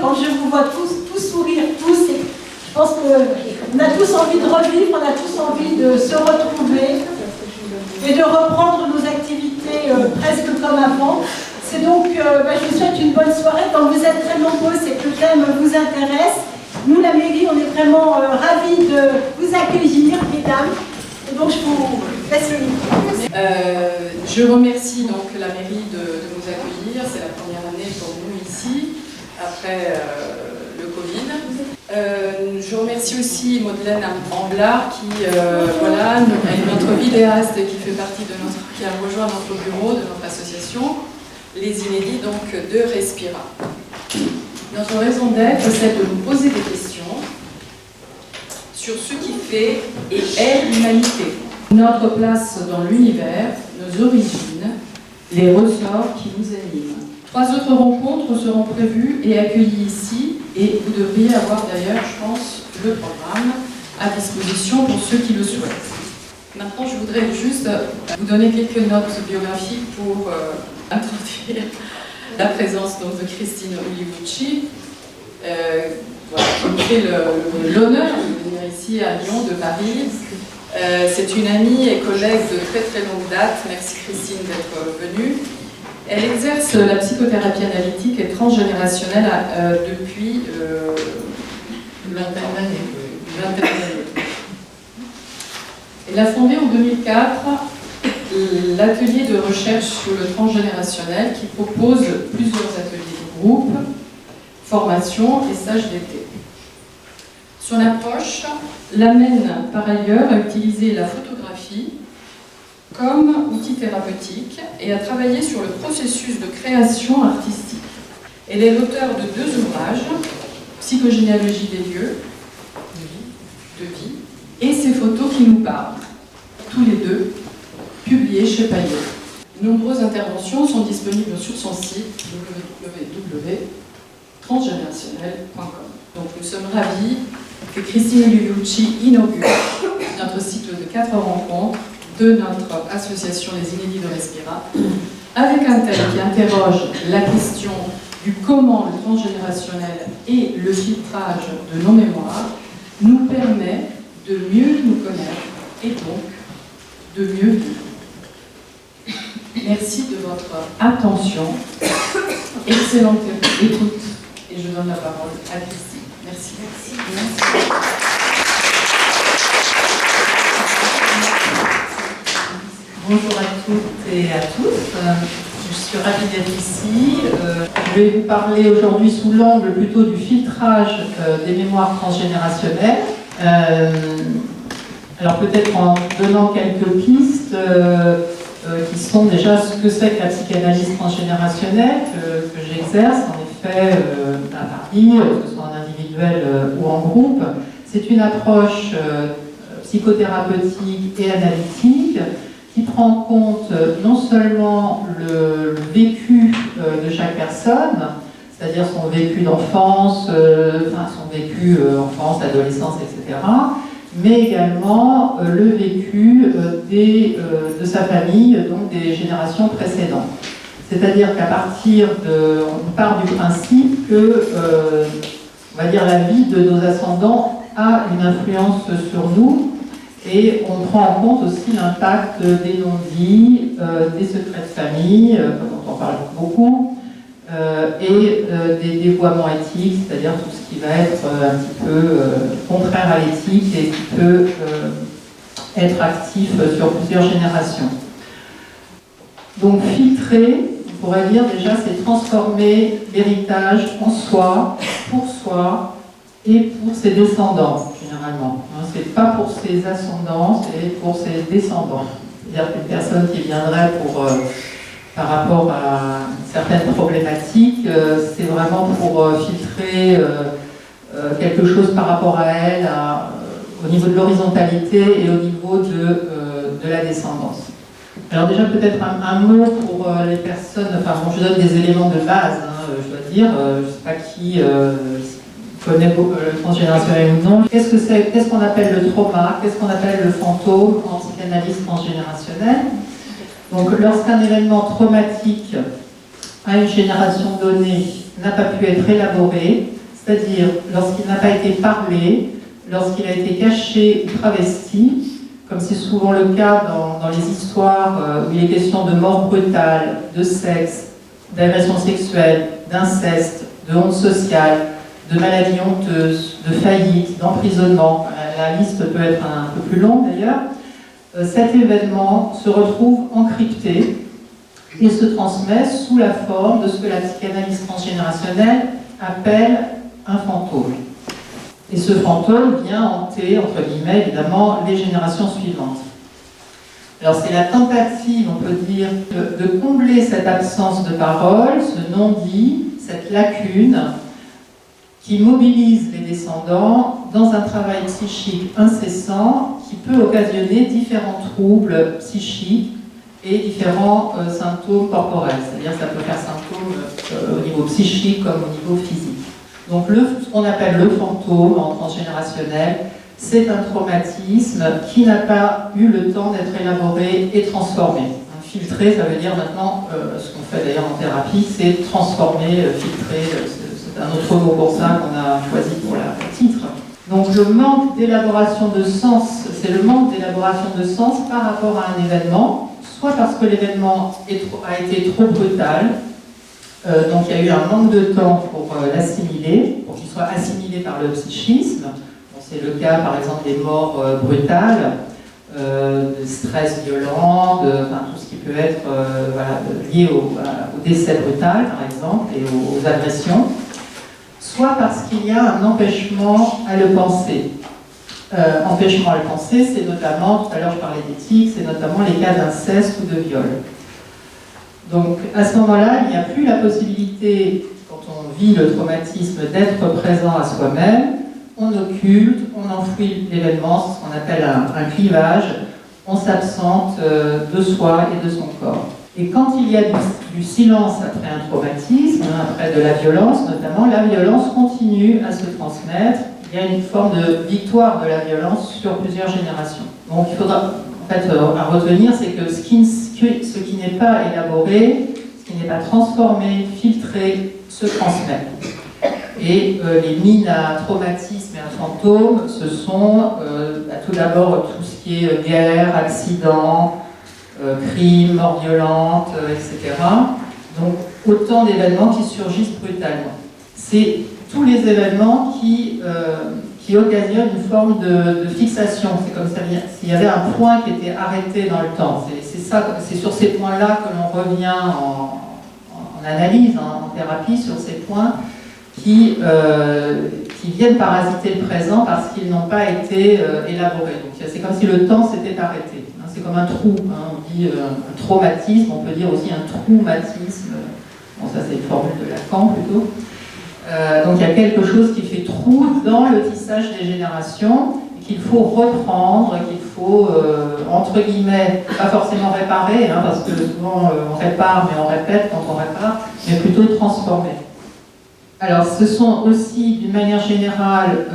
quand je vous vois tous sourire, tous, je pense qu'on a tous envie de revivre, on a tous envie de se retrouver et de reprendre nos activités presque comme avant. C'est donc, je vous souhaite une bonne soirée. Quand vous êtes très nombreux, c'est que le thème vous intéresse. Nous, la mairie, on est vraiment ravis de vous accueillir, mesdames. Et donc, je vous laisse le micro. Je remercie donc la mairie de nous accueillir. C'est la première année pour nous ici, après le Covid. Je remercie aussi Madeleine Amblard qui voilà, est notre vidéaste et qui a rejoint notre bureau de notre association, Les Inédits donc de Respira. Notre raison d'être, c'est de nous poser des questions sur ce qui fait et est l'humanité. Notre place dans l'univers, nos origines, les ressorts qui nous animent. 3 autres rencontres seront prévues et accueillies ici, et vous devriez avoir d'ailleurs, je pense, le programme à disposition pour ceux qui le souhaitent. Maintenant, je voudrais juste vous donner quelques notes biographiques pour introduire la présence donc, de Christine Ulivucci, voilà, qui me fait l'honneur de venir ici à Lyon, de Paris. C'est une amie et collègue de très très longue date. Merci Christine d'être venue. Elle exerce la psychothérapie analytique et transgénérationnelle depuis une vingtaine d'années. Elle a fondé en 2004 l'atelier de recherche sur le transgénérationnel qui propose plusieurs ateliers de groupe, formation et stages d'été. Son approche l'amène par ailleurs à utiliser la photographie comme outil thérapeutique et à travailler sur le processus de création artistique. Elle est l'auteure de 2 ouvrages, Psychogénéalogie des lieux, de vie, et Ces photos qui nous parlent, tous les 2 publiés chez Payot. Nombreuses interventions sont disponibles sur son site www.transgénérationnel.com. Donc nous sommes ravis que Christine Ulivucci inaugure notre cycle de 4 rencontres de notre association Les Inédits de Respira, avec un thème qui interroge la question du comment le transgénérationnel et le filtrage de nos mémoires nous permet de mieux nous connaître et donc de mieux vivre. Merci de votre attention, excellente écoute, et je donne la parole à Christine. Merci. Merci. Bonjour à toutes et à tous, je suis ravie d'être ici. Je vais vous parler aujourd'hui sous l'angle plutôt du filtrage des mémoires transgénérationnelles. Alors peut-être en donnant quelques pistes qui sont déjà ce que c'est que la psychanalyse transgénérationnelle que j'exerce en effet à Paris, que ce soit en individuel ou en groupe. C'est une approche psychothérapeutique et analytique qui prend en compte non seulement le vécu de chaque personne, c'est-à-dire son vécu d'enfance, son vécu enfance, adolescence, etc., mais également le vécu de sa famille, donc des générations précédentes. C'est-à-dire qu'à partir on part du principe que, on va dire, la vie de nos ascendants a une influence sur nous, et on prend en compte aussi l'impact des non-dits, des secrets de famille, dont on parle beaucoup, et des dévoiements éthiques, c'est-à-dire tout ce qui va être un petit peu contraire à l'éthique et qui peut être actif sur plusieurs générations. Donc filtrer, on pourrait dire déjà, c'est transformer l'héritage en soi, pour soi et pour ses descendants, généralement. C'est pas pour ses ascendants, c'est pour ses descendants. C'est-à-dire qu'une personne qui viendrait par rapport à certaines problématiques, c'est vraiment pour filtrer quelque chose par rapport à elle, au niveau de l'horizontalité et au niveau de la descendance. Alors déjà peut-être un mot pour les personnes, enfin bon, je donne des éléments de base, je dois dire, je ne sais pas qui connaît le transgénérationnel ou non. Qu'est-ce qu'on appelle le trauma? Qu'est-ce qu'on appelle le fantôme en psychanalyse transgénérationnelle? Donc lorsqu'un événement traumatique à une génération donnée n'a pas pu être élaboré, c'est-à-dire lorsqu'il n'a pas été parlé, lorsqu'il a été caché ou travesti, comme c'est souvent le cas dans les histoires où il est question de mort brutale, de sexe, d'agression sexuelle, d'inceste, de honte sociale, de maladies honteuses, de faillite, d'emprisonnement. La liste peut être un peu plus longue d'ailleurs. Cet événement se retrouve encrypté et se transmet sous la forme de ce que la psychanalyse transgénérationnelle appelle un fantôme. Et ce fantôme vient hanter, entre guillemets, évidemment, les générations suivantes. Alors c'est la tentative, on peut dire, de combler cette absence de parole, ce non-dit, cette lacune, qui mobilise les descendants dans un travail psychique incessant qui peut occasionner différents troubles psychiques et différents symptômes corporels. C'est-à-dire que ça peut faire symptômes au niveau psychique comme au niveau physique. Donc ce qu'on appelle le fantôme en transgénérationnel, c'est un traumatisme qui n'a pas eu le temps d'être élaboré et transformé. Filtré, ça veut dire maintenant, ce qu'on fait d'ailleurs en thérapie, c'est transformer, filtrer, c'est un autre mot pour ça qu'on a choisi pour le titre. Donc le manque d'élaboration de sens, c'est le manque d'élaboration de sens par rapport à un événement, soit parce que l'événement a été trop brutal, donc il y a eu un manque de temps pour l'assimiler, pour qu'il soit assimilé par le psychisme. Bon, c'est le cas par exemple des morts brutales, de stress violent, tout ce qui peut être lié au décès brutal par exemple et aux agressions, soit parce qu'il y a un empêchement à le penser. Empêchement à le penser, c'est notamment, tout à l'heure je parlais d'éthique, c'est notamment les cas d'inceste ou de viol. Donc à ce moment-là, il n'y a plus la possibilité, quand on vit le traumatisme, d'être présent à soi-même. On occulte, on enfouit l'événement, c'est ce qu'on appelle un clivage, on s'absente de soi et de son corps. Et quand il y a du silence après un traumatisme, après de la violence notamment, la violence continue à se transmettre. Il y a une forme de victoire de la violence sur plusieurs générations. Donc il faudra, en fait, à retenir, c'est que ce qui n'est pas élaboré, ce qui n'est pas transformé, filtré, se transmet. Et les mines à traumatisme et à fantôme, ce sont tout d'abord tout ce qui est guerre, accident, crimes, morts violentes, etc. Donc autant d'événements qui surgissent brutalement. C'est tous les événements qui occasionnent une forme de fixation. C'est comme s'il y avait un point qui était arrêté dans le temps. C'est sur ces points-là que l'on revient en analyse, en thérapie, sur ces points qui viennent parasiter le présent parce qu'ils n'ont pas été élaborés. Donc c'est comme si le temps s'était arrêté. C'est comme un trou. On dit un traumatisme, on peut dire aussi un traumatisme. Bon, ça c'est une formule de Lacan plutôt. Donc il y a quelque chose qui fait trou dans le tissage des générations et qu'il faut reprendre, qu'il faut, entre guillemets, pas forcément réparer, parce que souvent on répare, mais on répète quand on répare, mais plutôt transformer. Alors ce sont aussi, d'une manière générale,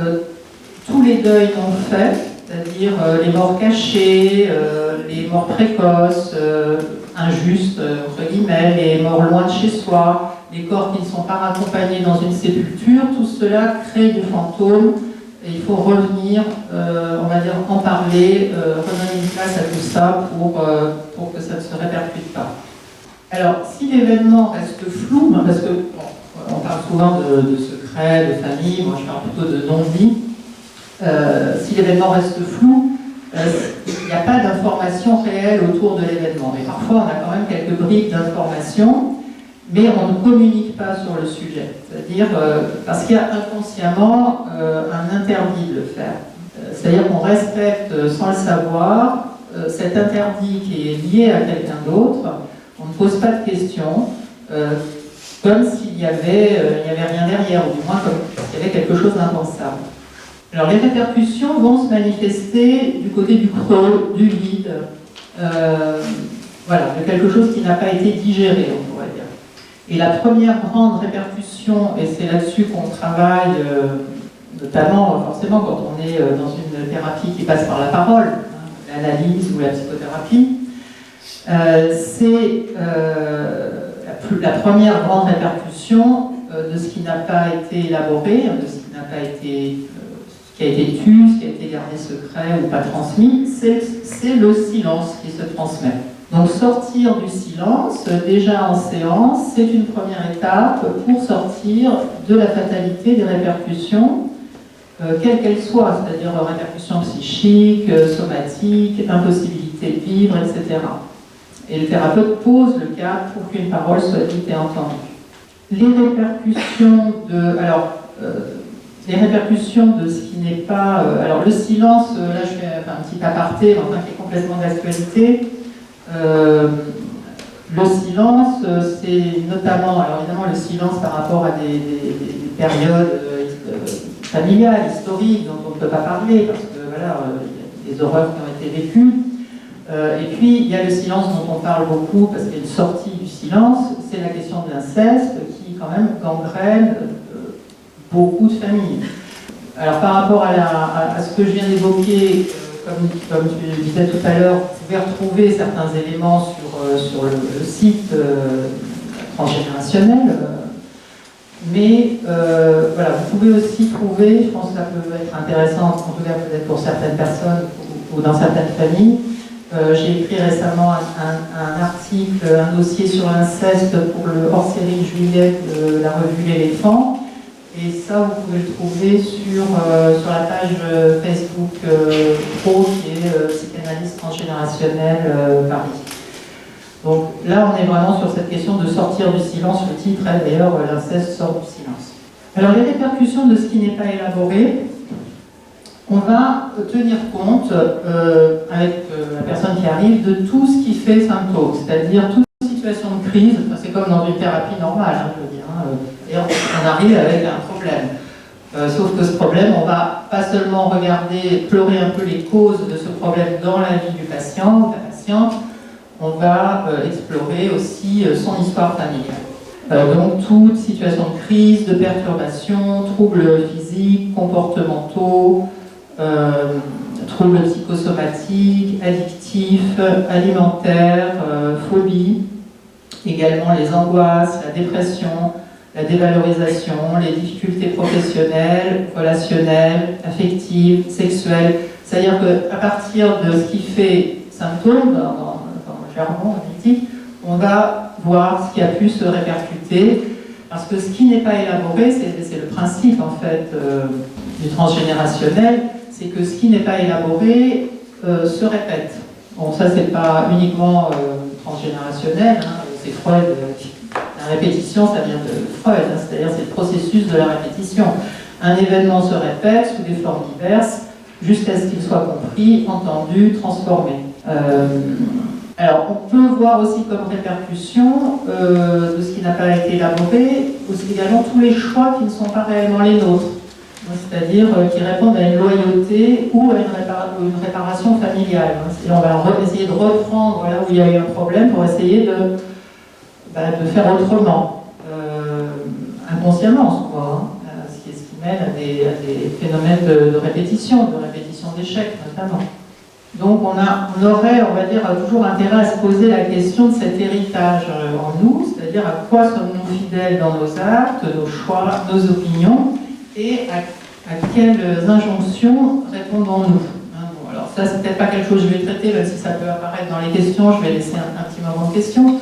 tous les deuils non faits, c'est-à-dire les morts cachées, les morts précoces, injustes, entre guillemets, les morts loin de chez soi, les corps qui ne sont pas raccompagnés dans une sépulture, tout cela crée du fantôme et il faut revenir, on va dire, en parler, redonner une place à tout ça pour que ça ne se répercute pas. Alors, si l'événement reste flou, parce que on parle souvent de secret, de famille, moi je parle plutôt de non-dit, si l'événement reste flou, il n'y a pas d'information réelle autour de l'événement. Mais parfois, on a quand même quelques briques d'informations, mais on ne communique pas sur le sujet. C'est-à-dire, parce qu'il y a inconsciemment un interdit de le faire. C'est-à-dire qu'on respecte, sans le savoir, cet interdit qui est lié à quelqu'un d'autre. On ne pose pas de questions, comme s'il n'y avait rien derrière, ou du moins comme s'il y avait quelque chose d'impensable. Alors les répercussions vont se manifester du côté du creux, du vide, de quelque chose qui n'a pas été digéré, on pourrait dire. Et la première grande répercussion, et c'est là-dessus qu'on travaille, notamment forcément quand on est dans une thérapie qui passe par la parole, l'analyse ou la psychothérapie, c'est la première grande répercussion, de ce qui n'a pas été élaboré, de ce qui n'a pas été, ce qui a été tu, ce qui a été gardé secret ou pas transmis, c'est le silence qui se transmet. Donc sortir du silence, déjà en séance, c'est une première étape pour sortir de la fatalité des répercussions, quelles qu'elles soient, c'est-à-dire répercussions psychiques, somatiques, impossibilité de vivre, etc. Et le thérapeute pose le cadre pour qu'une parole soit dite et entendue. Les répercussions les répercussions de ce qui n'est pas... alors le silence, là je fais un petit aparté, enfin, qui est complètement d'actualité. Le silence, c'est notamment, alors évidemment le silence par rapport à des périodes familiales, historiques, dont on ne peut pas parler, parce que voilà, il y a des horreurs qui ont été vécues. Et puis il y a le silence dont on parle beaucoup, parce qu'il y a une sortie du silence, c'est la question de l'inceste, qui quand même gangrène beaucoup de familles. Alors par rapport à ce que je viens d'évoquer, comme tu disais tout à l'heure, vous pouvez retrouver certains éléments sur le site transgénérationnel, mais voilà, vous pouvez aussi trouver, je pense que ça peut être intéressant, en tout cas peut-être pour certaines personnes ou dans certaines familles. J'ai écrit récemment un article, un dossier sur l'inceste pour le hors-série de juillet de la revue L'Éléphant. Et ça, vous pouvez le trouver sur la page Facebook Pro, qui est Psychanalyse transgénérationnelle Paris. Donc là, on est vraiment sur cette question de sortir du silence. Le titre est d'ailleurs l'inceste sort du silence. Alors les répercussions de ce qui n'est pas élaboré, on va tenir compte avec la personne qui arrive de tout ce qui fait symptôme, c'est-à-dire toute situation de crise. C'est comme dans une thérapie normale, je veux dire. Et on arrive avec un problème. Sauf que ce problème, on va pas seulement regarder, explorer un peu les causes de ce problème dans la vie du patient ou de la patiente, on va explorer aussi son histoire familiale. Donc toute situation de crise, de perturbation, troubles physiques, comportementaux, troubles psychosomatiques, addictifs, alimentaires, phobies, également les angoisses, la dépression, la dévalorisation, les difficultés professionnelles, relationnelles, affectives, sexuelles. C'est-à-dire qu'à partir de ce qui fait symptôme, dans le jargon analytique, on va voir ce qui a pu se répercuter, parce que ce qui n'est pas élaboré, c'est le principe en fait du transgénérationnel, c'est que ce qui n'est pas élaboré se répète. Bon, ça c'est pas uniquement transgénérationnel, hein, c'est Freud. La répétition, ça vient de Freud, hein, c'est-à-dire c'est le processus de la répétition. Un événement se répète sous des formes diverses jusqu'à ce qu'il soit compris, entendu, transformé. Alors, on peut voir aussi comme répercussion de ce qui n'a pas été élaboré, aussi également tous les choix qui ne sont pas réellement les nôtres, c'est-à-dire qui répondent à une loyauté ou à une réparation familiale. Et on va essayer de reprendre là où il y a eu un problème pour essayer de faire autrement, inconsciemment souvent, ce qui mène à des phénomènes de répétition d'échecs notamment. Donc on aurait, on va dire, toujours intérêt à se poser la question de cet héritage en nous, c'est-à-dire à quoi sommes-nous fidèles dans nos actes, nos choix, nos opinions, et à quelles injonctions répondons-nous. Bon, alors ça, c'est peut-être pas quelque chose que je vais traiter, même si ça peut apparaître dans les questions, je vais laisser un petit moment de questions.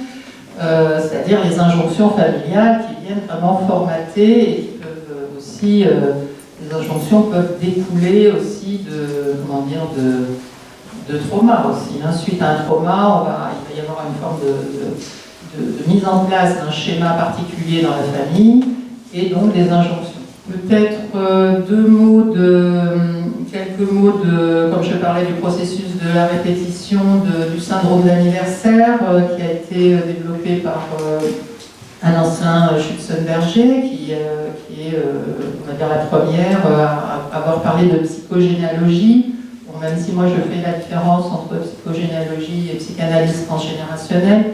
C'est-à-dire les injonctions familiales qui viennent vraiment formater et qui peuvent aussi, les injonctions peuvent découler aussi de trauma aussi. Suite à un trauma, il va y avoir une forme de mise en place d'un schéma particulier dans la famille et donc des injonctions. Peut-être quelques mots comme je parlais du processus de la répétition du syndrome d'anniversaire qui a été développé par un ancien Schützenberger qui est, on va dire, la première à avoir parlé de psychogénéalogie. Bon, même si moi je fais la différence entre psychogénéalogie et psychanalyse transgénérationnelle,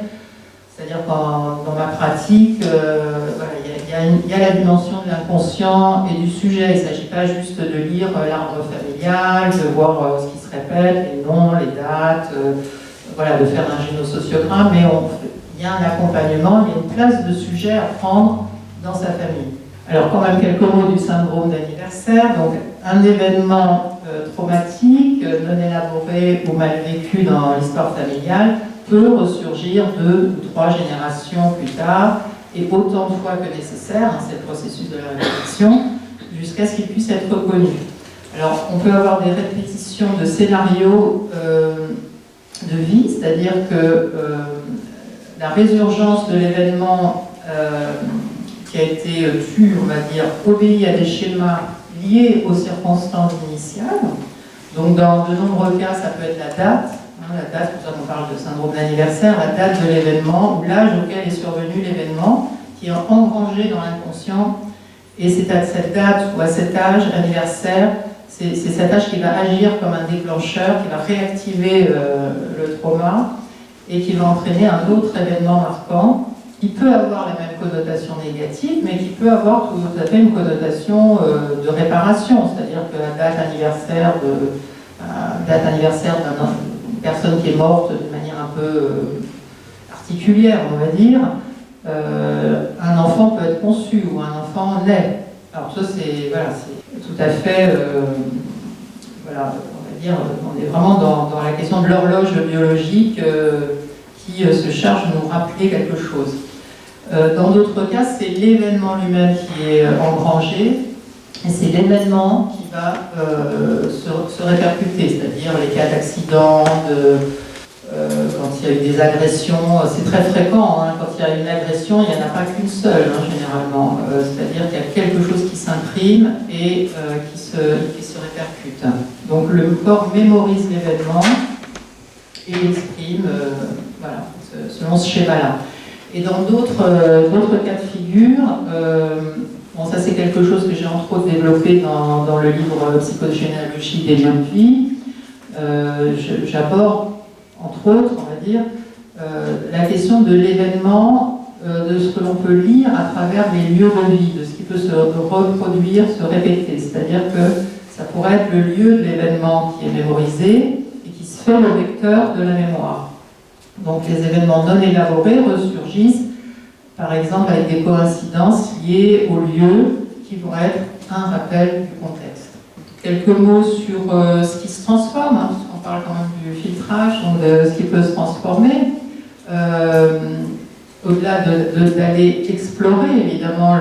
c'est-à-dire que dans ma pratique, il y a la dimension de l'inconscient et du sujet. Il ne s'agit pas juste de lire l'arbre familial, de voir ce qui se répète, les noms, les dates, de faire un génosociogramme, mais il y a un accompagnement, il y a une place de sujet à prendre dans sa famille. Alors quand même quelques mots du syndrome d'anniversaire. Donc un événement traumatique, non élaboré ou mal vécu dans l'histoire familiale peut ressurgir 2 ou 3 générations plus tard, et autant de fois que nécessaire, hein, c'est le processus de la répétition, jusqu'à ce qu'il puisse être reconnu. Alors on peut avoir des répétitions de scénarios de vie, c'est-à-dire que la résurgence de l'événement qui a été tu, on va dire, obéit à des schémas liés aux circonstances initiales. Donc dans de nombreux cas, ça peut être la date, la date, pour ça qu'on parle de syndrome d'anniversaire, la date de l'événement ou l'âge auquel est survenu l'événement qui est engrangé dans l'inconscient. Et c'est à cette date ou à cet âge anniversaire, c'est cet âge qui va agir comme un déclencheur, qui va réactiver le trauma et qui va entraîner un autre événement marquant qui peut avoir la même connotation négative, mais qui peut avoir tout à fait une connotation de réparation, c'est-à-dire que la date anniversaire d'une personne qui est morte d'une manière un peu particulière, on va dire, un enfant peut être conçu ou un enfant naît. Alors ça c'est voilà, tout à fait, voilà, on va dire, on est vraiment dans la question de l'horloge biologique qui se charge de nous rappeler quelque chose. Dans d'autres cas, c'est l'événement lui-même qui est engrangé, et c'est l'événement qui va se répercuter, c'est-à-dire les cas d'accident, quand il y a eu des agressions, c'est très fréquent, hein, quand il y a une agression, il n'y en a pas qu'une seule, hein, généralement, c'est-à-dire qu'il y a quelque chose qui s'imprime et qui se répercute. Donc le corps mémorise l'événement et l'exprime voilà, selon ce schéma-là. Et dans d'autres cas de figure, bon, ça c'est quelque chose que j'ai entre autres développé dans le livre Psychogénéalogie des lieux de vie. J'aborde, entre autres, on va dire, la question de l'événement, de ce que l'on peut lire à travers les lieux de vie, de ce qui peut se reproduire, se répéter. C'est-à-dire que ça pourrait être le lieu de l'événement qui est mémorisé et qui se fait le vecteur de la mémoire. Donc les événements non élaborés ressurgissent, par exemple, avec des coïncidences liées au lieu qui vont être un rappel du contexte. Quelques mots sur ce qui se transforme, hein, parce qu'on parle quand même du filtrage, donc de ce qui peut se transformer. Au-delà d'aller explorer, évidemment,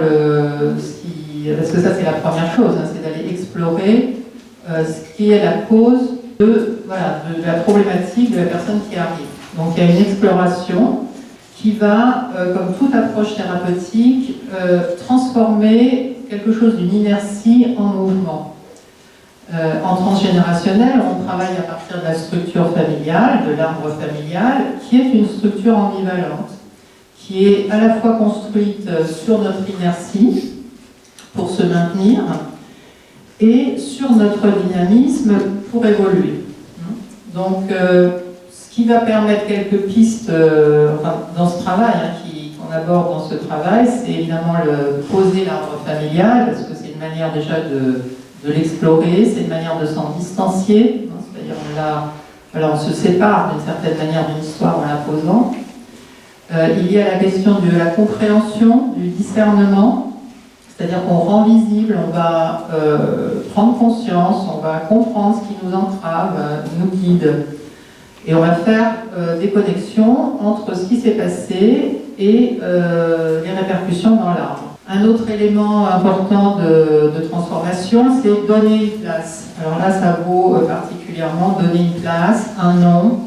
parce que ça c'est la première chose, hein, c'est d'aller explorer ce qui est la cause de la problématique de la personne qui arrive. Donc il y a une exploration qui va, comme toute approche thérapeutique, transformer quelque chose d'une inertie en mouvement. En transgénérationnel, on travaille à partir de la structure familiale, de l'arbre familial, qui est une structure ambivalente, qui est à la fois construite sur notre inertie pour se maintenir et sur notre dynamisme pour évoluer. Donc, ce qui va permettre quelques pistes dans ce travail, qu'on aborde dans ce travail, c'est évidemment poser l'arbre familial, parce que c'est une manière déjà de l'explorer, c'est une manière de s'en distancier, c'est-à-dire on se sépare d'une certaine manière d'une histoire en la posant. Il y a la question de la compréhension, du discernement, c'est-à-dire qu'on rend visible, on va prendre conscience, on va comprendre ce qui nous entrave, nous guide. Et on va faire des connexions entre ce qui s'est passé et les répercussions dans l'arbre. Un autre élément important de transformation, c'est donner une place. Alors là, ça vaut particulièrement donner une place, un nom,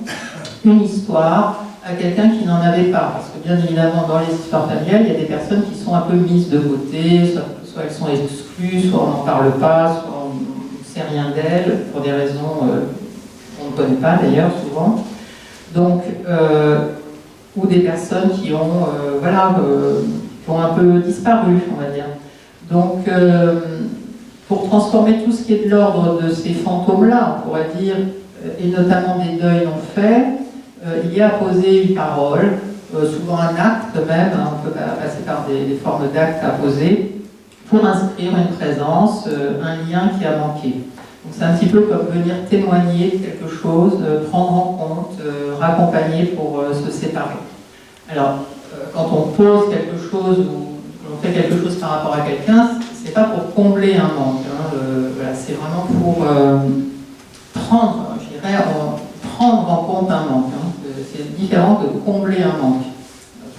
une histoire à quelqu'un qui n'en avait pas. Parce que bien évidemment, dans les histoires familiales, il y a des personnes qui sont un peu mises de côté, soit elles sont exclues, soit on n'en parle pas, soit on ne sait rien d'elles, pour des raisons qu'on ne connaît pas d'ailleurs souvent. Donc, ou des personnes qui ont, qui ont un peu disparu, on va dire. Donc, pour transformer tout ce qui est de l'ordre de ces fantômes-là, on pourrait dire, et notamment des deuils non faits, il y a à poser une parole, souvent un acte même, hein, on peut passer par des formes d'actes à poser, pour inscrire une présence, un lien qui a manqué. Donc c'est un petit peu comme venir témoigner de quelque chose, prendre en compte, raccompagner pour se séparer. Alors, quand on pose quelque chose ou on fait quelque chose par rapport à quelqu'un, c'est pas pour combler un manque. Voilà, c'est vraiment pour prendre, je dirais, prendre en compte un manque. C'est différent de combler un manque.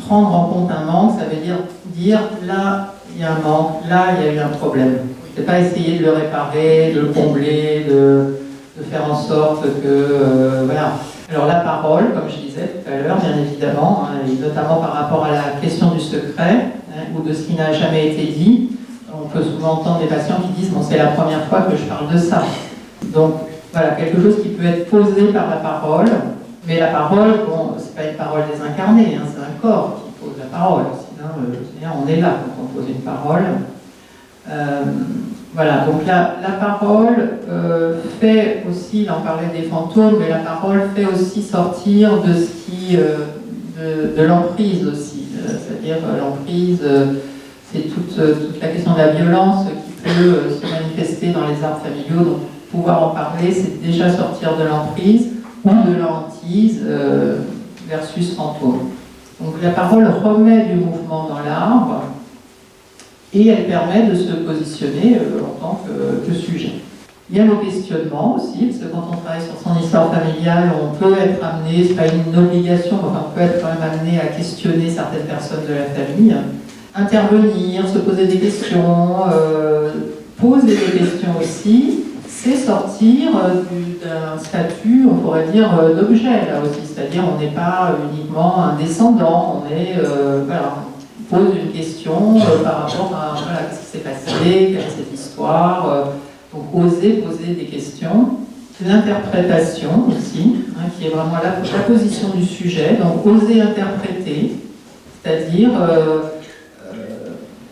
Prendre en compte un manque, ça veut dire là, il y a un manque, là, il y a eu un problème. C'est pas essayer de le réparer, de le combler, de faire en sorte que... voilà. Alors la parole, comme je disais tout à l'heure, bien évidemment, et notamment par rapport à la question du secret, ou de ce qui n'a jamais été dit, on peut souvent entendre des patients qui disent « bon, c'est la première fois que je parle de ça ». Donc voilà, quelque chose qui peut être posé par la parole, mais la parole, bon, c'est pas une parole désincarnée, c'est un corps qui pose la parole, sinon on est là quand on pose une parole. Voilà, donc la parole fait aussi, là on parlait des fantômes, mais la parole fait aussi sortir de ce qui, de l'emprise aussi, c'est-à-dire l'emprise, c'est toute la question de la violence qui peut se manifester dans les arbres familiaux, donc pouvoir en parler, c'est déjà sortir de l'emprise ou de la hantise versus fantôme. Donc la parole remet du mouvement dans l'arbre, et elle permet de se positionner en tant que sujet. Il y a le questionnement aussi, parce que quand on travaille sur son histoire familiale, on peut être amené, c'est pas une obligation, enfin on peut être quand même amené à questionner certaines personnes de la famille, intervenir, se poser des questions, poser des questions aussi, c'est sortir d'un statut, on pourrait dire, d'objet là aussi, c'est-à-dire on n'est pas uniquement un descendant, on est, voilà, pose une question par rapport à voilà, qu'est-ce qui s'est passé, quelle est cette histoire, donc oser poser des questions. L'interprétation aussi, qui est vraiment la position du sujet, donc oser interpréter, c'est-à-dire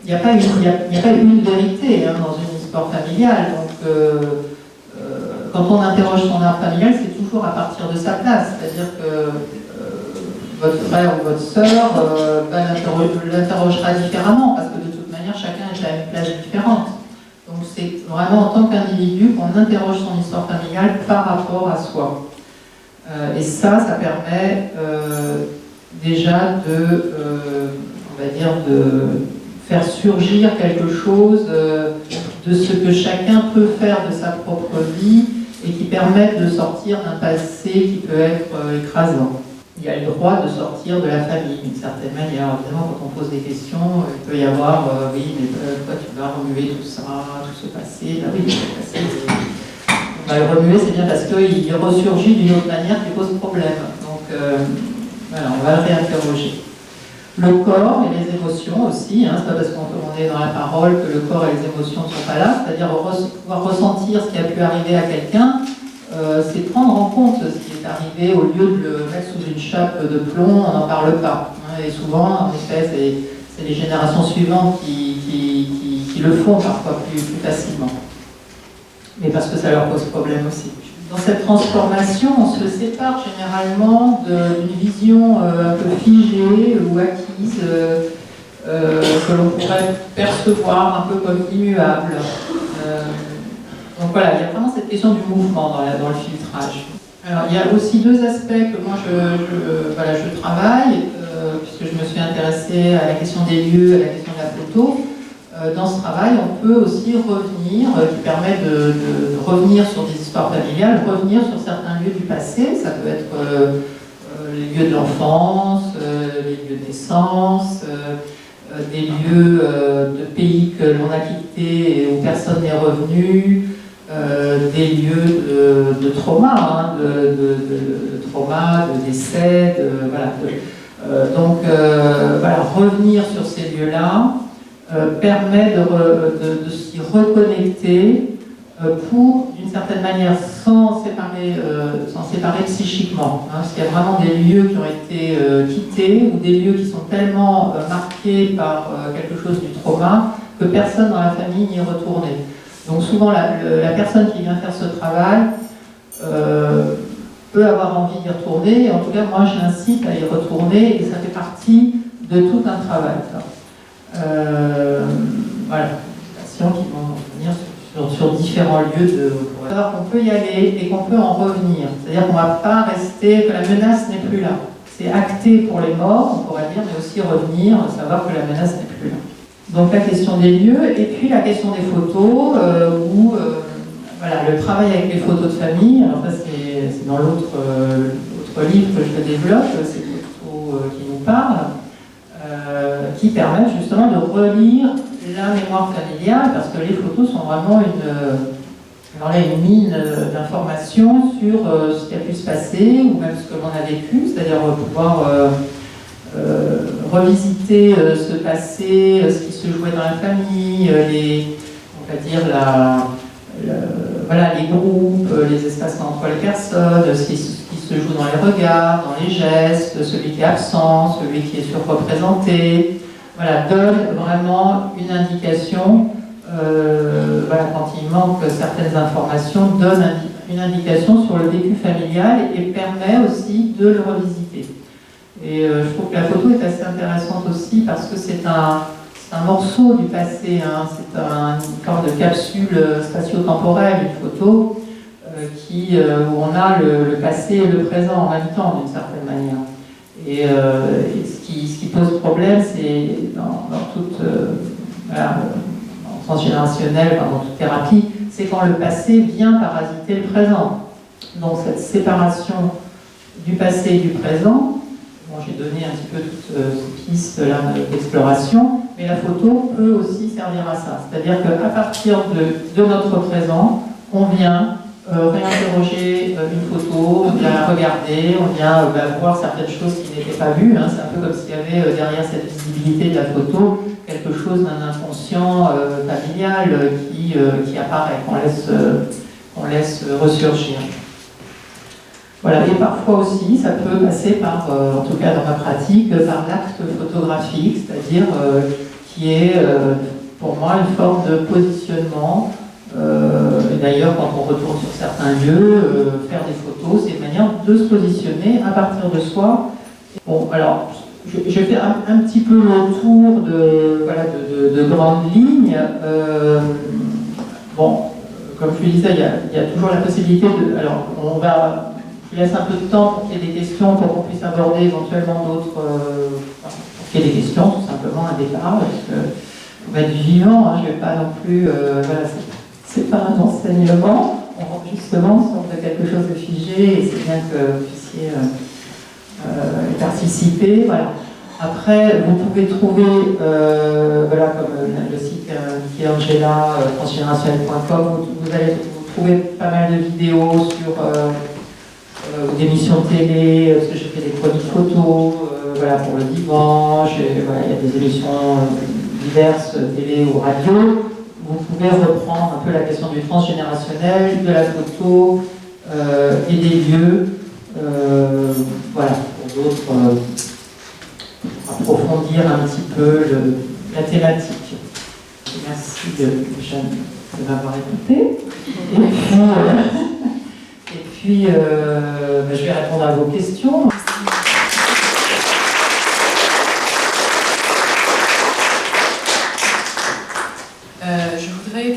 il n'y a pas une vérité dans une histoire familiale, donc quand on interroge son arbre familial, c'est toujours à partir de sa place, c'est-à-dire que votre frère ou votre sœur l'interrogera différemment, parce que de toute manière, chacun est à une place différente. Donc c'est vraiment en tant qu'individu qu'on interroge son histoire familiale par rapport à soi. Et ça permet déjà on va dire, de faire surgir quelque chose de ce que chacun peut faire de sa propre vie et qui permet de sortir d'un passé qui peut être écrasant. Il y a le droit de sortir de la famille, d'une certaine manière. Évidemment, quand on pose des questions, il peut y avoir oui, mais toi tu vas remuer tout ça, tout ce passé. Là, oui, le passé, on va le remuer, c'est bien parce qu'il ressurgit d'une autre manière qui pose problème. Donc, voilà, on va le réinterroger. Le corps et les émotions aussi, c'est pas parce qu'on est dans la parole que le corps et les émotions ne sont pas là, c'est-à-dire pouvoir ressentir ce qui a pu arriver à quelqu'un. C'est prendre en compte ce qui est arrivé au lieu de le mettre sous une chape de plomb, on n'en parle pas. Et souvent, en effet, c'est les générations suivantes qui le font parfois plus facilement. Mais parce que ça leur pose problème aussi. Dans cette transformation, on se sépare généralement d'une vision un peu figée ou acquise que l'on pourrait percevoir un peu comme immuable. Donc voilà, il y a vraiment cette question du mouvement dans le filtrage. Alors il y a aussi deux aspects que moi je travaille, puisque je me suis intéressée à la question des lieux, à la question de la photo. Dans ce travail, on peut aussi revenir, qui permet de revenir sur des histoires familiales, revenir sur certains lieux du passé. Ça peut être les lieux de l'enfance, les lieux de naissance, des lieux de pays que l'on a quittés et où personne n'est revenu, des lieux de trauma, de trauma, de décès, voilà. Donc, voilà, revenir sur ces lieux-là permet de s'y reconnecter pour, d'une certaine manière, sans séparer psychiquement. Parce qu'il y a vraiment des lieux qui ont été quittés ou des lieux qui sont tellement marqués par quelque chose du trauma que personne dans la famille n'y est retourné. Donc souvent, la personne qui vient faire ce travail peut avoir envie d'y retourner. En tout cas, moi, je l'incite à y retourner et ça fait partie de tout un travail. Voilà, des patients qui vont venir sur différents lieux de... Alors qu'on peut y aller et qu'on peut en revenir. C'est-à-dire qu'on ne va pas rester, que la menace n'est plus là. C'est acté pour les morts, on pourrait dire, mais aussi revenir, savoir que la menace n'est plus là. Donc la question des lieux, et puis la question des photos, où voilà, le travail avec les photos de famille, alors ça c'est dans l'autre livre que je développe, ces photos qui nous parlent, qui permettent justement de relire la mémoire familiale, parce que les photos sont vraiment une mine d'informations sur ce qui a pu se passer, ou même ce que l'on a vécu, c'est-à-dire pouvoir revisiter ce passé, ce qui se jouait dans la famille, on va dire voilà, les groupes, les espacements entre les personnes, ce qui se joue dans les regards, dans les gestes, celui qui est absent, celui qui est surreprésenté. Voilà, donne vraiment une indication, voilà, quand il manque certaines informations, donne une indication sur le vécu familial et permet aussi de le revisiter. Et je trouve que la photo est assez intéressante aussi parce que c'est un morceau du passé, hein. C'est une sorte de capsule spatio-temporelle, une photo où on a le passé et le présent en même temps d'une certaine manière. Et ce qui pose problème, c'est dans toute voilà, en transgénérationnel, dans toute thérapie, c'est quand le passé vient parasiter le présent. Donc cette séparation du passé et du présent, bon, j'ai donné un petit peu toutes ces pistes là d'exploration, mais la photo peut aussi servir à ça. C'est-à-dire qu'à partir de notre présent, on vient réinterroger une photo, on vient la regarder, on vient voir certaines choses qui n'étaient pas vues. Hein. C'est un peu comme s'il y avait derrière cette visibilité de la photo quelque chose d'un inconscient familial qui apparaît, qu'on laisse ressurgir. Voilà, et parfois aussi, ça peut passer par, en tout cas dans ma pratique, par l'acte photographique, c'est-à-dire qui est pour moi une forme de positionnement. Et d'ailleurs, quand on retourne sur certains lieux, faire des photos, c'est une manière de se positionner à partir de soi. Bon, alors, je fais un petit peu le tour de grandes lignes. Bon, comme je le disais, il y a toujours la possibilité de... Alors, je laisse un peu de temps pour qu'il y ait des questions, pour qu'on puisse aborder éventuellement d'autres... pour qu'il y ait des questions, tout simplement, un départ, parce que on va être vivant, hein, je ne vais pas non plus... voilà, c'est pas un enseignement, on rentre justement sur quelque chose de figé, et c'est bien que vous puissiez participer. Voilà. Après, vous pouvez trouver, voilà, comme le site Niki Angela, transgénérationnel.com, vous allez trouver pas mal de vidéos sur d'émissions de télé, parce que j'ai fait des chroniques photos, voilà, pour le divan, voilà, il y a des émissions diverses, télé ou radio. Vous pouvez reprendre un peu la question du transgénérationnel, de la photo et des lieux, voilà, pour d'autres, approfondir un petit peu la thématique. Merci Jeanne de m'avoir écouté. Et puis je vais répondre à vos questions.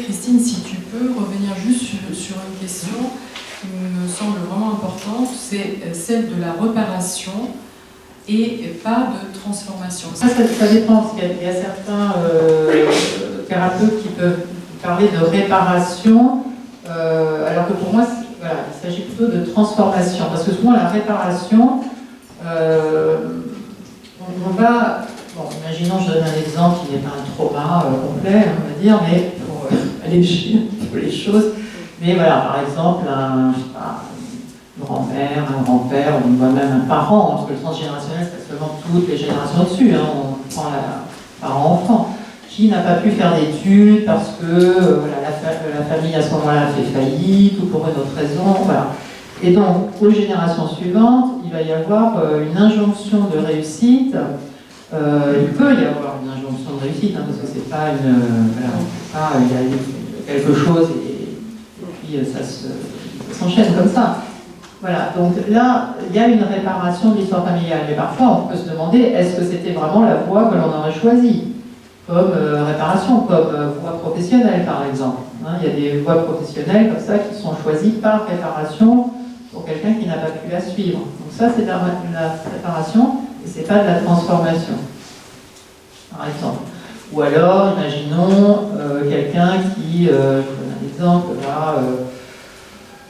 Christine, si tu peux revenir juste sur une question qui me semble vraiment importante, c'est celle de la réparation et pas de transformation. Ça dépend, parce qu'il y a certains thérapeutes qui peuvent parler de réparation, alors que pour moi, voilà, il s'agit plutôt de transformation, parce que souvent la réparation, on va... Bon, imaginons, je donne un exemple qui n'est pas un trauma complet, on va dire, mais pour alléger un peu les choses. Mais voilà, par exemple, une grand-mère, un grand-père, ou même un parent, parce que le transgénérationnel, c'est seulement toutes les générations au-dessus, hein, on prend parent-enfant, qui n'a pas pu faire d'études parce que voilà, la famille à ce moment-là a fait faillite, ou pour une autre raison, voilà. Et donc, aux générations suivantes, il va y avoir une injonction de réussite. Il peut y avoir une injonction de réussite, hein, parce que c'est pas une... voilà, il y a quelque chose et puis ça s'enchaîne comme ça. Voilà, donc là, il y a une réparation de l'histoire familiale, mais parfois on peut se demander, est-ce que c'était vraiment la voie que l'on aurait choisie comme réparation, comme voie professionnelle par exemple. Hein, il y a des voies professionnelles comme ça qui sont choisies par réparation pour quelqu'un qui n'a pas pu la suivre. Donc ça c'est de la réparation, et c'est pas de la transformation, par exemple. Ou alors, imaginons quelqu'un qui, je donne un exemple, là,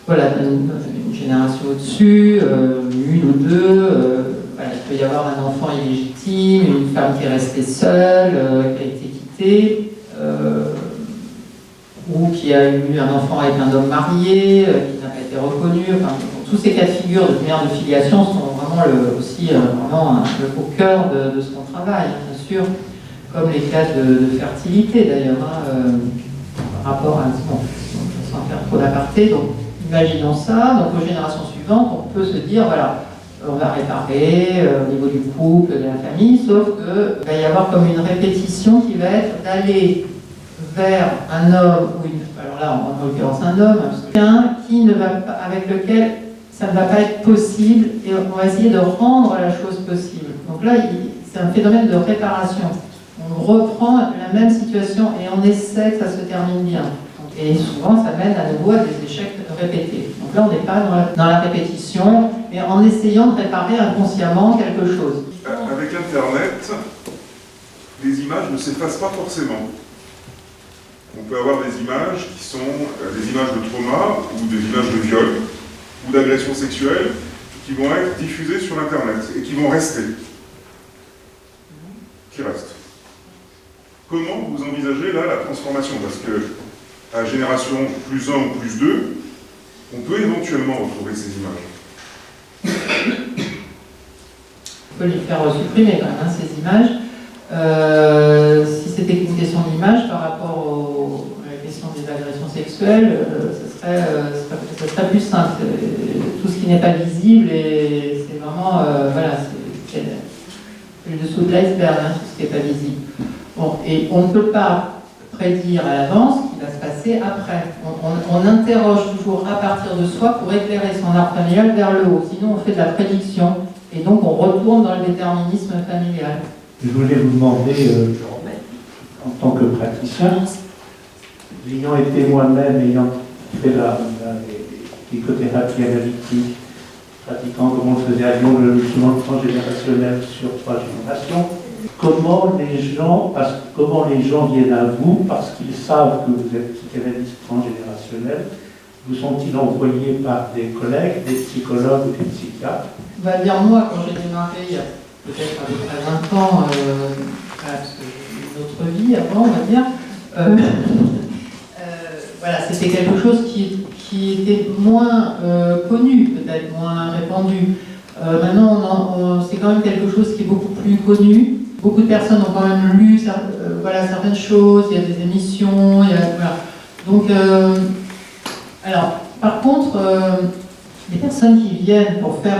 voilà, une génération au-dessus, une ou deux, voilà, il peut y avoir un enfant illégitime, une femme qui est restée seule, qui a été quittée, ou qui a eu un enfant avec un homme marié, qui n'a pas été reconnu. Enfin, tous ces cas de figure de première de filiation sont vraiment aussi vraiment au cœur de ce qu'on travaille, hein, bien sûr, comme les cas de fertilité d'ailleurs, hein, par rapport à bon, sans faire trop d'aparté. Donc, imaginons ça, donc aux générations suivantes, on peut se dire, voilà, on va réparer au niveau du couple, de la famille, sauf qu'il va y avoir comme une répétition qui va être d'aller vers un homme, ou alors là, en l'occurrence un homme, quelqu'un qui ne va pas, avec lequel ça ne va pas être possible, et on va essayer de rendre la chose possible. Donc là, c'est un phénomène de réparation. On reprend la même situation et on essaie que ça se termine bien. Et souvent, ça mène à nouveau à des échecs répétés. Donc là, on n'est pas dans la répétition, mais en essayant de réparer inconsciemment quelque chose. Avec Internet, les images ne s'effacent pas forcément. On peut avoir des images qui sont des images de trauma, ou des images de viol, ou d'agression sexuelle, qui vont être diffusées sur Internet, et qui vont rester. Qui restent. Comment vous envisagez là la transformation? Parce que à génération plus 1 ou plus 2, on peut éventuellement retrouver ces images. On peut les faire supprimer quand même, hein, ces images. Si c'était une question d'image par rapport à la question des agressions sexuelles, ce serait plus simple. Tout ce qui n'est pas visible, c'est vraiment, voilà, c'est le dessous de l'iceberg, hein, tout ce qui n'est pas visible. Bon, et on ne peut pas prédire à l'avance ce qui va se passer après. On interroge toujours à partir de soi pour éclairer son arbre familial vers le haut. Sinon, on fait de la prédiction et donc on retourne dans le déterminisme familial. Je voulais vous demander, en tant que praticien, ayant été moi-même, ayant fait la psychothérapie analytique, pratiquant comme on le faisait à Lyon, le souvent transgénérationnel sur 3 générations, comment les gens viennent à vous parce qu'ils savent que vous êtes psychanalyste transgénérationnel? Vous sont-ils envoyés par des collègues, des psychologues ou des psychiatres? On va dire moi, quand j'ai démarré, il y a peut-être à peu près 20 ans, parce que j'ai eu une autre vie avant, on va dire, voilà, c'était quelque chose qui était moins connu, peut-être moins répandu. Maintenant, c'est quand même quelque chose qui est beaucoup plus connu. Beaucoup de personnes ont quand même lu voilà, certaines choses, il y a des émissions, voilà. Donc, alors, par contre, les personnes qui viennent pour faire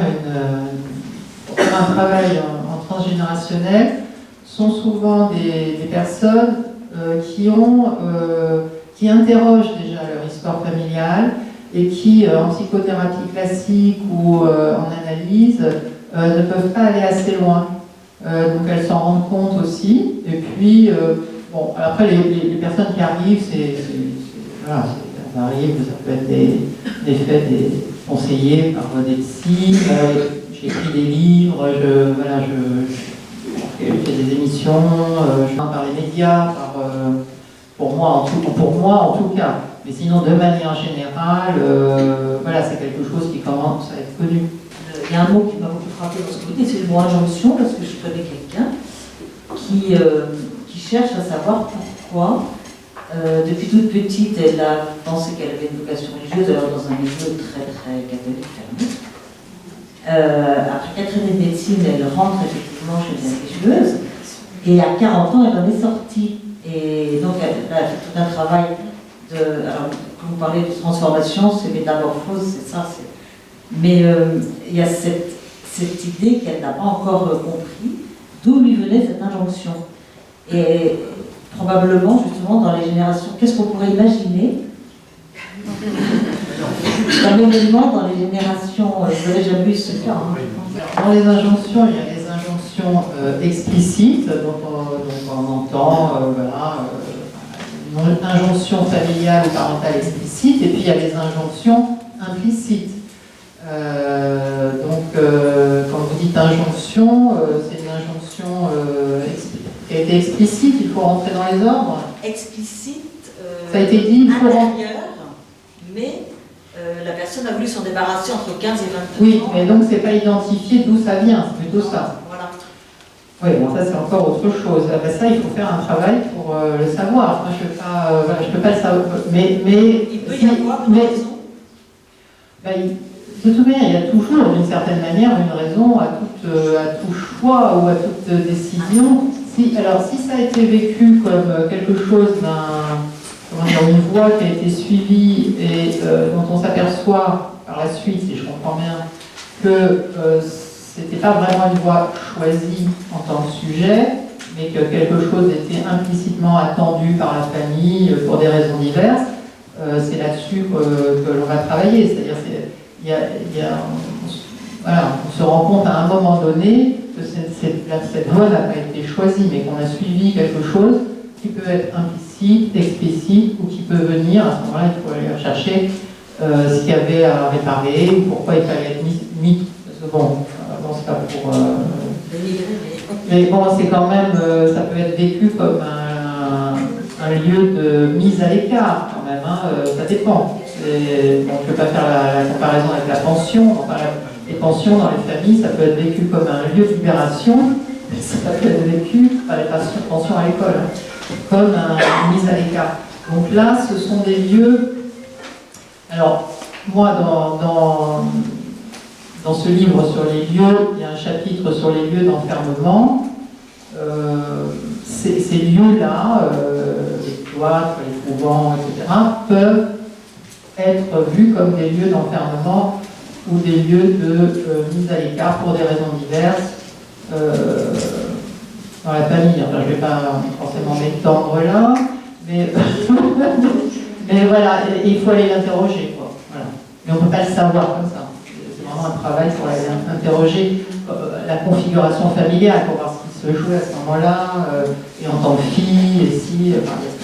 un travail en transgénérationnel sont souvent des personnes qui interrogent déjà leur histoire familiale et qui, en psychothérapie classique ou en analyse, ne peuvent pas aller assez loin. Donc elles s'en rendent compte aussi. Et puis, bon, après les personnes qui arrivent, voilà, ça arrive, ça peut être des conseillers par des psys, j'écris des livres, je fais des émissions, je viens par les médias, pour moi en tout cas. Mais sinon, de manière générale, voilà, c'est quelque chose qui commence à être connu. Il y a un mot qui m'a beaucoup frappé dans ce que vous dites, c'est le mot injonction, parce que je connais quelqu'un qui cherche à savoir pourquoi, depuis toute petite, elle a pensé qu'elle avait une vocation religieuse, alors dans un milieu très très catholique fermé. Après 4 années de médecine, elle rentre effectivement chez une religieuse, et à 40 ans, elle en est sortie. Et donc, elle a fait tout un travail alors, quand vous parlez de transformation, c'est métamorphose, c'est ça. Mais il y a cette idée qu'elle n'a pas encore compris, d'où lui venait cette injonction. Et probablement, justement, dans les générations, qu'est-ce qu'on pourrait imaginer un événement dans les générations, je n'avais jamais eu ce cas. Hein. Dans les injonctions, il y a des injonctions explicites, donc on entend, voilà, une injonction familiale ou parentale explicite, et puis il y a les injonctions implicites. Donc, quand vous dites injonction, c'est une injonction qui a été explicite, il faut rentrer dans les ordres. Explicite, Ça a été dit, il faut intérieur, mais la personne a voulu s'en débarrasser entre 15 et 22 Oui, ans. mais donc c'est pas identifié d'où ça vient, c'est plutôt ça. Voilà. Oui, bon, ça c'est encore autre chose. Après ça, il faut faire un travail pour le savoir. Moi, je peux pas le savoir. Mais Il peut y avoir une raison. De toute manière, il y a toujours, d'une certaine manière, une raison à tout choix ou à toute décision. Si ça a été vécu comme quelque chose une voie qui a été suivie et dont on s'aperçoit par la suite, si je comprends bien, que c'était pas vraiment une voie choisie en tant que sujet, mais que quelque chose était implicitement attendu par la famille pour des raisons diverses, c'est là-dessus que l'on va travailler. C'est-à-dire, on se rend compte à un moment donné que cette voie n'a pas été choisie, mais qu'on a suivi quelque chose qui peut être implicite, explicite, ou qui peut venir, à ce moment-là, il faut aller chercher ce qu'il y avait à réparer, ou pourquoi il fallait être mis. Parce que c'est pas pour... mais bon, c'est quand même, ça peut être vécu comme un lieu de mise à l'écart, quand même, hein, ça dépend. On ne peut pas faire la comparaison avec la pension. Enfin, les pensions dans les familles, ça peut être vécu comme un lieu de libération, mais ça peut être vécu, par les pensions à l'école, comme une mise à l'écart. Donc là, ce sont des lieux... Alors, moi, dans ce livre sur les lieux, il y a un chapitre sur les lieux d'enfermement. Ces lieux-là, les cloîtres, les couvents, etc., peuvent être vus comme des lieux d'enfermement ou des lieux de mise à l'écart pour des raisons diverses dans la famille. Enfin, je ne vais pas forcément m'étendre là, mais, mais voilà, il faut aller l'interroger, quoi. Voilà. Mais on ne peut pas le savoir comme ça. C'est vraiment un travail pour aller interroger la configuration familiale, pour voir ce qui se joue à ce moment-là, et en tant que fille, et si, il y a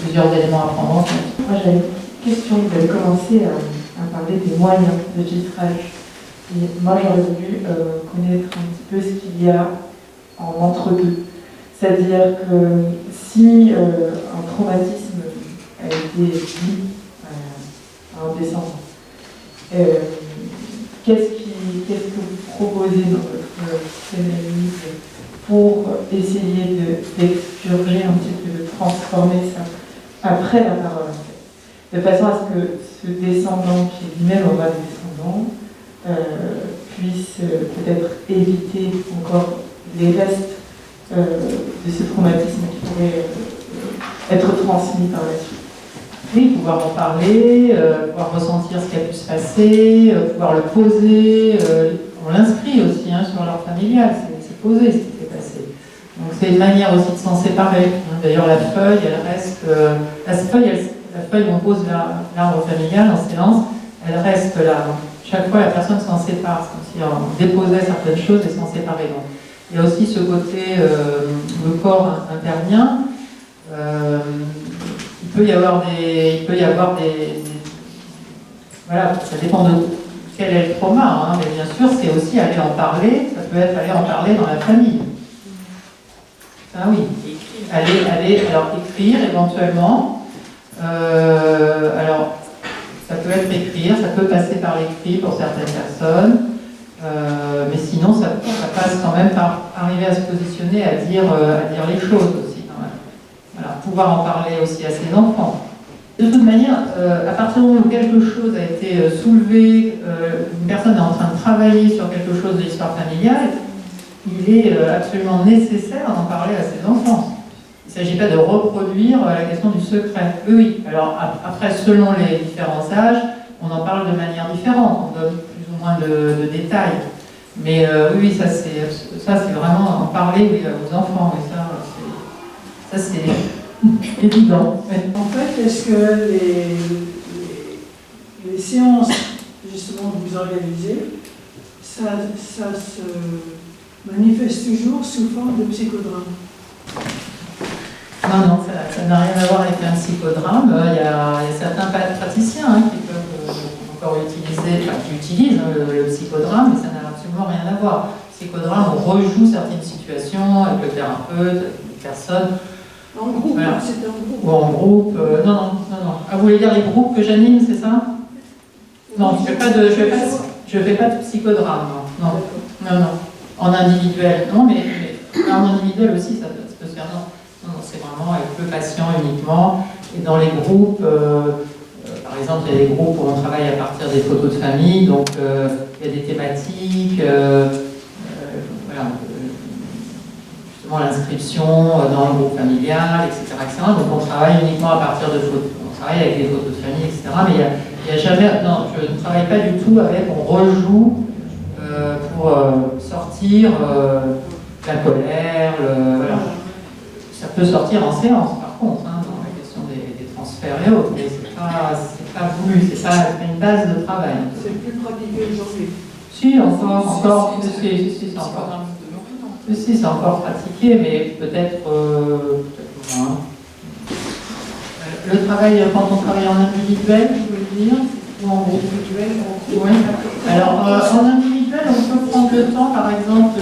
plusieurs éléments à prendre en compte. Moi, j'avais une question. Vous avez commencé à parler des moyens de filtrage. Et moi, j'aurais voulu connaître un petit peu ce qu'il y a en entre-deux. C'est-à-dire que si un traumatisme a été dit à un descendant, qu'est-ce que vous proposez dans votre analyse pour essayer d'expurger un petit peu, de transformer ça après la parole, en fait, de façon à ce que ce descendant qui lui-même aura des descendants puisse peut-être éviter encore les restes de ce traumatisme qui pourrait être transmis par la suite. Oui, pouvoir en parler, pouvoir ressentir ce qui a pu se passer, pouvoir le poser. On l'inscrit aussi sur l'ordre familial, c'est poser ce qui s'est passé. Donc c'est une manière aussi de s'en séparer. D'ailleurs, la feuille, elle reste. La feuille où on pose l'arbre familial en séance, elle reste là. Chaque fois, la personne s'en sépare. C'est comme si on déposait certaines choses et s'en séparait. Donc, il y a aussi ce côté où le corps intervient. Il peut y avoir des voilà, ça dépend de quel est le trauma, mais bien sûr, c'est aussi aller en parler. Ça peut être aller en parler dans la famille. Ah oui, alors écrire éventuellement. Alors, ça peut être écrire, ça peut passer par l'écrit pour certaines personnes, mais sinon, ça passe quand même par arriver à se positionner, à dire les choses aussi, quand même. Voilà, pouvoir en parler aussi à ses enfants. De toute manière, à partir du moment où quelque chose a été soulevé, une personne est en train de travailler sur quelque chose de l'histoire familiale, il est absolument nécessaire d'en parler à ses enfants. Il ne s'agit pas de reproduire la question du secret. Oui. Alors après, selon les différents âges, on en parle de manière différente, on donne plus ou moins de détails. Mais oui, ça c'est vraiment en parler aux enfants. Et ça c'est évident. En fait, est-ce que les séances justement que vous organisez, ça se manifeste toujours sous forme de psychodrame? Non, ça n'a rien à voir avec un psychodrame. Il y a certains praticiens qui peuvent encore utiliser, qui utilisent le psychodrame, mais ça n'a absolument rien à voir. Le psychodrame, on rejoue certaines situations avec le thérapeute, avec les personnes. En groupe, Voilà. c'était en groupe. Ou en groupe. Non. Ah, vous voulez dire les groupes que j'anime, c'est ça? Non, je fais pas de psychodrame, non. En individuel, non, mais en individuel aussi, ça peut se faire. Non, c'est vraiment avec le patient uniquement. Et dans les groupes, par exemple, il y a des groupes où on travaille à partir des photos de famille, donc il y a des thématiques, voilà, justement l'inscription dans le groupe familial, etc., etc. Donc on travaille uniquement à partir de photos. On travaille avec des photos de famille, etc. Mais il y a jamais. Non, je ne travaille pas du tout avec. On rejoue pour sortir la colère, voilà. Ça peut sortir en séance, par contre, hein, dans la question des transferts et autres, mais c'est pas voulu, c'est pas une base de travail. C'est plus pratiqué aujourd'hui. Si, encore, c'est encore pratiqué, mais peut-être moins. Le travail, quand on travaille en individuel, je veux dire, ou en groupe? Oui. Alors, en individuel, on peut prendre le temps, par exemple,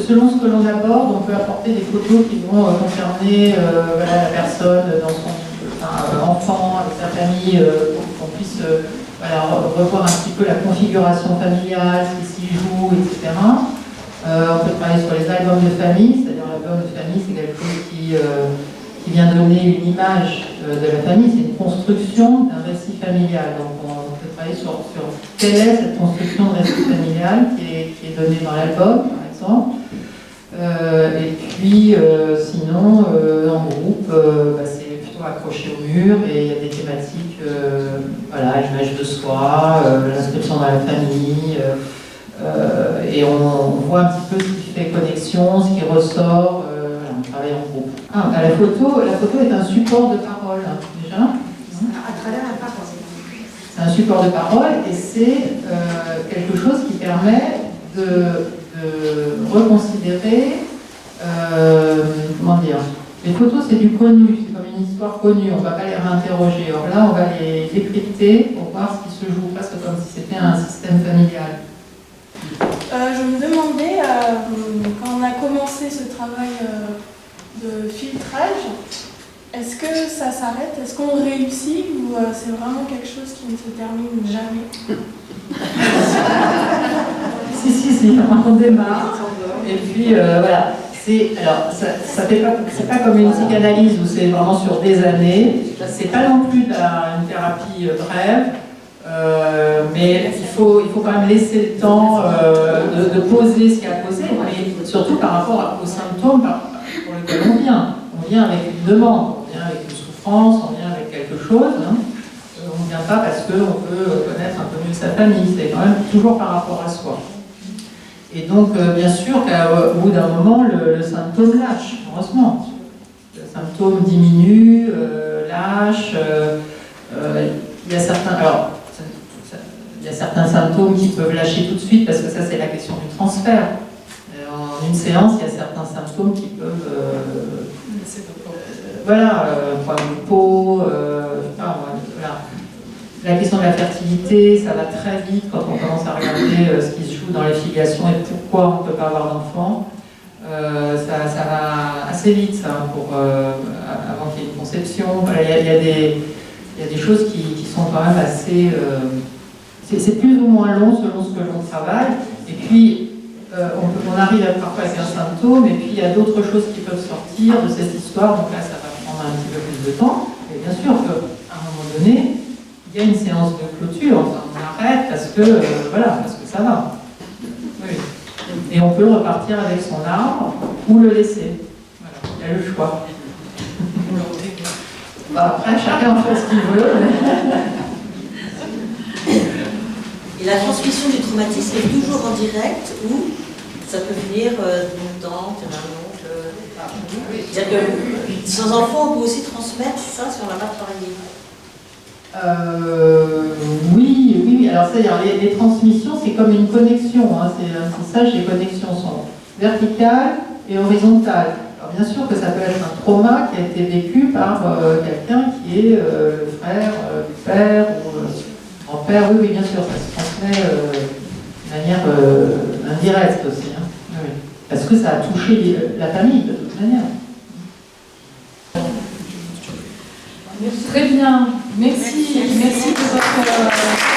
selon ce que l'on aborde, on peut apporter des photos qui vont concerner voilà, la personne dans son enfant, avec sa famille, pour qu'on puisse voilà, revoir un petit peu la configuration familiale, ce qui s'y joue, etc. On peut travailler sur les albums de famille, c'est-à-dire l'album de famille, c'est quelque chose qui vient donner une image de la famille, c'est une construction d'un récit familial. Donc on peut travailler sur quelle est cette construction de récit familial qui est donnée dans l'album, par exemple. Et puis sinon, en groupe, c'est plutôt accroché au mur et il y a des thématiques, voilà, l'image de soi, l'inscription dans la famille. Et on voit un petit peu ce qui fait connexion, ce qui ressort. On travaille en groupe. La photo est un support de parole, déjà. À travers la parole. C'est un support de parole et c'est quelque chose qui permet de reconsidérer, comment dire, les photos c'est du connu, c'est comme une histoire connue, on ne va pas les réinterroger. Or là, on va les décrypter pour voir ce qui se joue, presque comme si c'était un système familial. Je me demandais, quand on a commencé ce travail de filtrage, est-ce que ça s'arrête? Est-ce qu'on réussit ou c'est vraiment quelque chose qui ne se termine jamais? Si, on démarre. Et puis voilà. Alors, c'est pas comme une psychanalyse où c'est vraiment sur des années. C'est pas non plus une thérapie brève. Mais il faut quand même laisser le temps de poser ce qu'il y a à poser, mais surtout par rapport aux symptômes pour lesquels on vient. On vient avec une demande, on vient avec une souffrance, on vient avec quelque chose. Hein. On ne vient pas parce qu'on veut connaître un peu mieux sa famille, c'est quand même toujours par rapport à soi. Et donc, bien sûr qu'au bout d'un moment, le symptôme lâche, heureusement. Le symptôme diminue, lâche. Il y a certains... Alors, il y a certains symptômes qui peuvent lâcher tout de suite parce que ça c'est la question du transfert. En une séance, il y a certains symptômes qui peuvent, voilà, problème de peau, voilà. La question de la fertilité, ça va très vite quand on commence à regarder ce qui se joue dans les filiations et pourquoi on ne peut pas avoir d'enfant. Ça va assez vite ça, avant qu'il y ait une conception. Voilà, il y a des choses qui sont quand même assez... c'est plus ou moins long selon ce que l'on travaille. Et puis, on arrive parfois avec un symptôme, et puis il y a d'autres choses qui peuvent sortir de cette histoire. Donc là, ça va prendre un petit peu plus de temps. Et bien sûr qu'à un moment donné, il y a une séance de clôture. Enfin, on arrête parce que ça va. Oui. Et on peut repartir avec son arbre ou le laisser. Voilà, il y a le choix. Après, chacun fait ce qu'il veut. Et la transmission du traumatisme est toujours en direct ou ça peut venir d'une tante, d'un oncle. C'est-à-dire que sans enfant, on peut aussi transmettre ça si on l'a pas travaillé. Oui. Alors, c'est-à-dire les transmissions, c'est comme une connexion. Hein. C'est ça, les connexions sont verticales et horizontales. Alors, bien sûr que ça peut être un trauma qui a été vécu par quelqu'un qui est le frère, le père ou grand-père. Oui, bien sûr, ça se transmet de manière indirecte aussi. Hein. Oui. Parce que ça a touché la famille de toute manière. Très bien. Merci. Merci de votre...